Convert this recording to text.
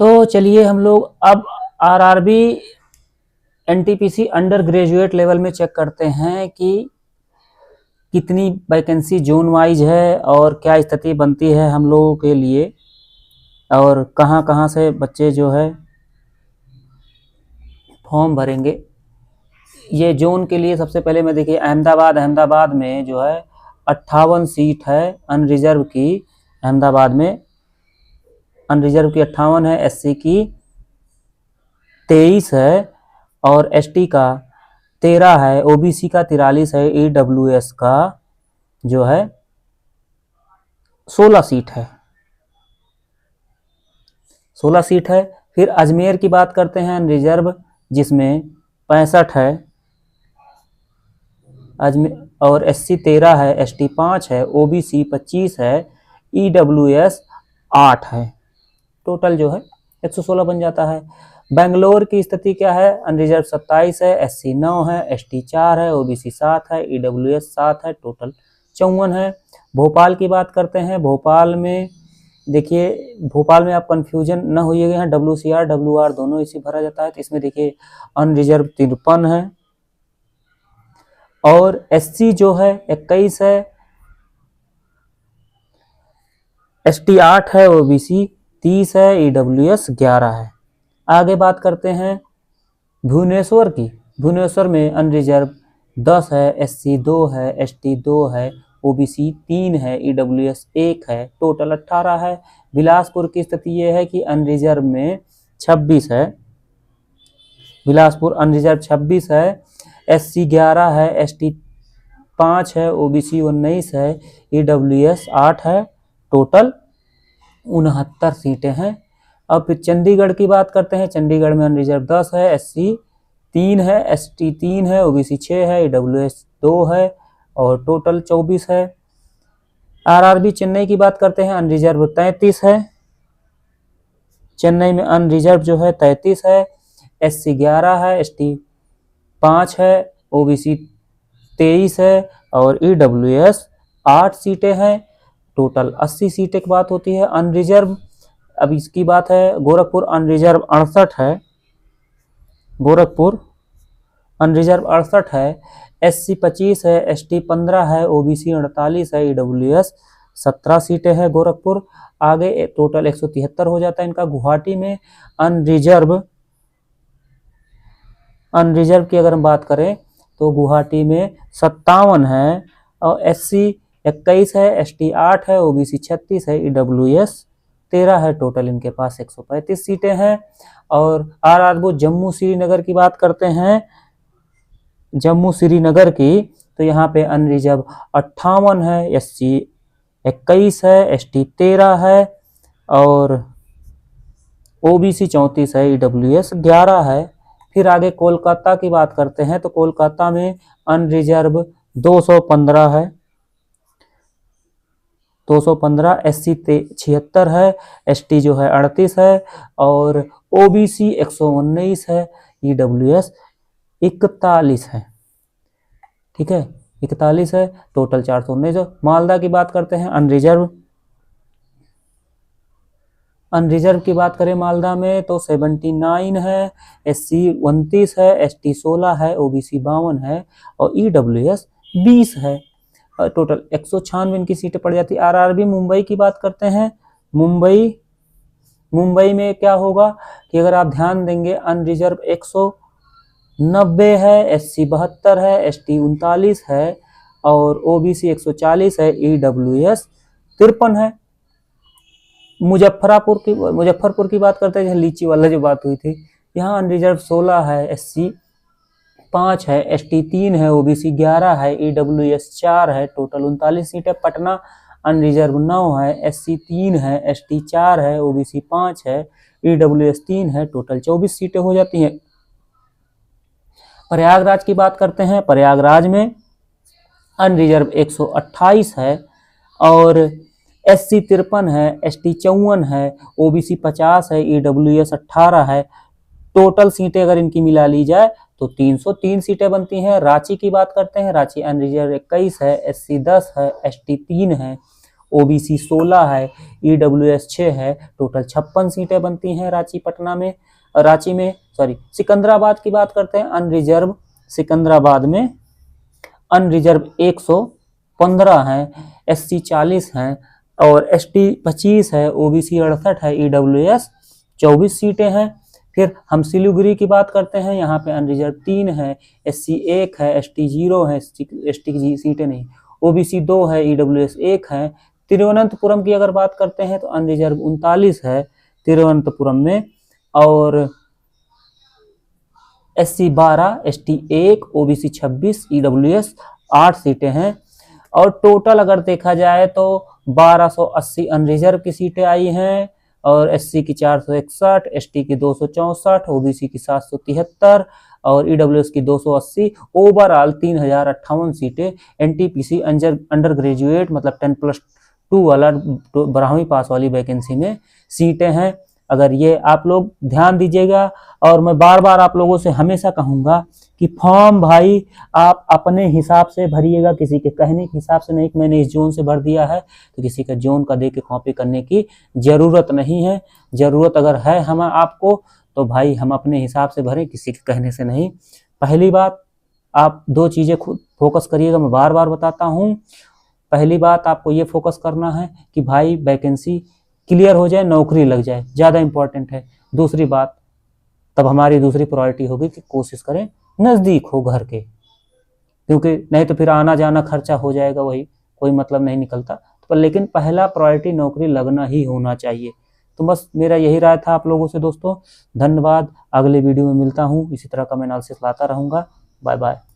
तो चलिए हम लोग अब RRB NTPC under graduate level में चेक करते हैं कि कितनी वैकेंसी जोन वाइज है और क्या स्थिति बनती है हम लोगों के लिए और कहां कहां से बच्चे जो है फॉर्म भरेंगे। ये जोन के लिए सबसे पहले मैं देखिए अहमदाबाद में जो है 58 सीट है अनरिजर्व की। अहमदाबाद में अनरिजर्व की 58 है, एससी की 23 है और एसटी का 13 है, ओबीसी का 43 है, ईडब्ल्यूएस का जो है 16 सीट है। 16 सीट है। फिर अजमेर की बात करते हैं अनरिजर्व, जिसमें 65 है अजमेर और एससी 13 है, एसटी 5 है, ओबीसी 25 है, ईडब्ल्यूएस 8 है। टोटल जो है 116 बन जाता है। बेंगलोर की स्थिति क्या है? अनरिजर्व 27 है, एससी 9 है, एसटी 4 है, ओबीसी 7 है, ईडब्ल्यूएस 7 है, टोटल 54 है। भोपाल की बात करते हैं। भोपाल में देखिए, भोपाल में आप कंफ्यूजन न होइएगा, यहाँ डब्ल्यूसीआर डब्ल्यूआर दोनों इसी भरा जाता है। तो इसमें देखिए अनरिजर्व 53 है और एससी जो है 21 है, एसटी 8 है, ओबीसी 30 है, ईडब्ल्यूएस 11 है। आगे बात करते हैं भुवनेश्वर की। भुवनेश्वर में अनरिजर्व 10 है, एससी 2 है, एसटी 2 है, ओबीसी 3 है, ईडब्ल्यूएस 1 है, टोटल 18 है। बिलासपुर की स्थिति ये है कि अनरिजर्व में 26 है, बिलासपुर अनरिजर्व 26 है, एससी 11 है, एसटी 5 है, ओबीसी 19 है, ईडब्ल्यूएस 8 है, टोटल 69 सीटें हैं। अब फिर चंडीगढ़ की बात करते हैं। चंडीगढ़ में अनरिजर्व 10 है, एससी 3 है, एसटी 3 है, ओबीसी 6 है, ईडब्ल्यूएस 2 है और टोटल 24 है। आरआरबी चेन्नई की बात करते हैं। अनरिजर्व 33 है, चेन्नई में अनरिजर्व जो है 33 है, एससी 11 है, एसटी 5 है, ओबीसी 23 है और ईडब्ल्यूएस 8 सीटें हैं। टोटल 80 सीटें की बात होती है। अनरिजर्व अब इसकी बात है। गोरखपुर अनरिजर्व 68 है, गोरखपुर अनरिजर्व 68 है, एससी 25 है, एसटी 15 है, ओबीसी 48 है, ईडब्ल्यूएस 17 सीटें हैं गोरखपुर। आगे टोटल 173 हो जाता है इनका। गुवाहाटी में अनरिजर्व की अगर हम बात करें तो गुवाहाटी में 57 है और एससी 21 है, एसटी 8 है, ओबीसी 36 है, ईडब्ल्यूएस 13 है। टोटल इनके पास 135 सीटें हैं। और आरआरबी जम्मू श्रीनगर की बात करते हैं। जम्मू श्रीनगर की तो यहाँ पे अनरिजर्व 58 है, एससी 21 है, एसटी 13 है और ओबीसी 34 है, ईडब्ल्यूएस 11 है। फिर आगे कोलकाता की बात करते हैं तो कोलकाता में अनरिजर्व 215 है, 215, एससी 76 है, एसटी जो है 38 है और ओबीसी 119 है, ईडब्ल्यूएस 41 है। ठीक है, 41 है, टोटल 419। मालदा की बात करते हैं। अनरिजर्व की बात करें मालदा में तो 79 है, एससी 29 है, एसटी 16 है, ओबीसी 52 है और ईडब्ल्यूएस 20 है। टोटल 196 इनकी सीटें पड़ जाती है। आरआरबी मुंबई की बात करते हैं। मुंबई में क्या होगा कि अगर आप ध्यान देंगे अनरिजर्व 190 है, एससी 72 है, एसटी 39 है और ओबीसी 140 है, ईडब्ल्यूएस 53 है। मुजफ्फरपुर की बात करते हैं, लीची वाला जो बात हुई थी, यहाँ अनरिजर्व 16 है, एससी 5 है, एसटी 3 है, ओबीसी 11 है, ईडब्ल्यूएस 4 है, टोटल 39 सीटें। पटना अनरिजर्व 9 है, एससी 3 है, एसटी 4 है, ओबीसी 5 है, ईडब्ल्यूएस 3 है, टोटल 24 सीटें हो जाती हैं। प्रयागराज की बात करते हैं। प्रयागराज में अनरिजर्व 128 है और एससी 53 है, एसटी 54 है, ओबीसी 50 है, ईडब्ल्यूएस 18 है। टोटल सीटें अगर इनकी मिला ली जाए तो 303 सीटें बनती हैं। रांची की बात करते हैं। रांची अनरिजर्व 21 है, एससी 10 है, एसटी 3 है, ओबीसी 16 है, ईडब्ल्यूएस 6 है। टोटल 56 सीटें बनती हैं सिकंदराबाद की बात करते हैं। अनरिजर्व सिकंदराबाद में अनरिजर्व 115 हैं, एससी 40 हैं और एसटी 25 है, ओबीसी 68 है, ईडब्ल्यूएस 24 सीटें हैं। फिर हम सिलीगुड़ी की बात करते हैं, यहाँ पे अनरिजर्व 3 है, एससी 1 है, एसटी 0 है, एसटी की सीटें नहीं, ओबीसी 2 है, ईडब्ल्यूएस 1 है। तिरुवनंतपुरम की अगर बात करते हैं तो अनरिजर्व 39 है तिरुवनंतपुरम में, और एससी 12, एसटी 1, ओबीसी 26, ईडब्ल्यूएस 8 सीटें हैं। और टोटल अगर देखा जाए तो 1280 अनरिजर्व की सीटें आई हैं, और एससी की 461, एसटी की 264, ओबीसी की 773 और ईडब्ल्यूएस की 280। ओवरऑल 3058 सीटें एनटीपीसी अंडर ग्रेजुएट मतलब 10+2 वाला 12वीं पास वाली वैकेंसी में सीटें हैं। अगर ये आप लोग ध्यान दीजिएगा, और मैं बार बार आप लोगों से हमेशा कहूँगा कि फॉर्म भाई आप अपने हिसाब से भरिएगा, किसी के कहने के हिसाब से नहीं कि मैंने इस जोन से भर दिया है तो किसी का जोन का दे के कॉपी करने की ज़रूरत नहीं है। ज़रूरत अगर है हम आपको तो भाई हम अपने हिसाब से भरें, किसी के कहने से नहीं। पहली बात, आप 2 चीज़ें खुद फोकस करिएगा, मैं बार बार बताता हूँ। पहली बात आपको ये फोकस करना है कि भाई वैकेंसी क्लियर हो जाए, नौकरी लग जाए, ज़्यादा इंपॉर्टेंट है। दूसरी बात, तब हमारी दूसरी प्रायोरिटी होगी कि कोशिश करें नज़दीक हो घर के, क्योंकि नहीं तो फिर आना जाना खर्चा हो जाएगा, वही कोई मतलब नहीं निकलता। तो लेकिन पहला प्रायोरिटी नौकरी लगना ही होना चाहिए। तो बस मेरा यही राय था आप लोगों से दोस्तों। धन्यवाद। अगले वीडियो में मिलता हूँ, इसी तरह का मैं एनालिसिस लाता रहूँगा। Bye bye.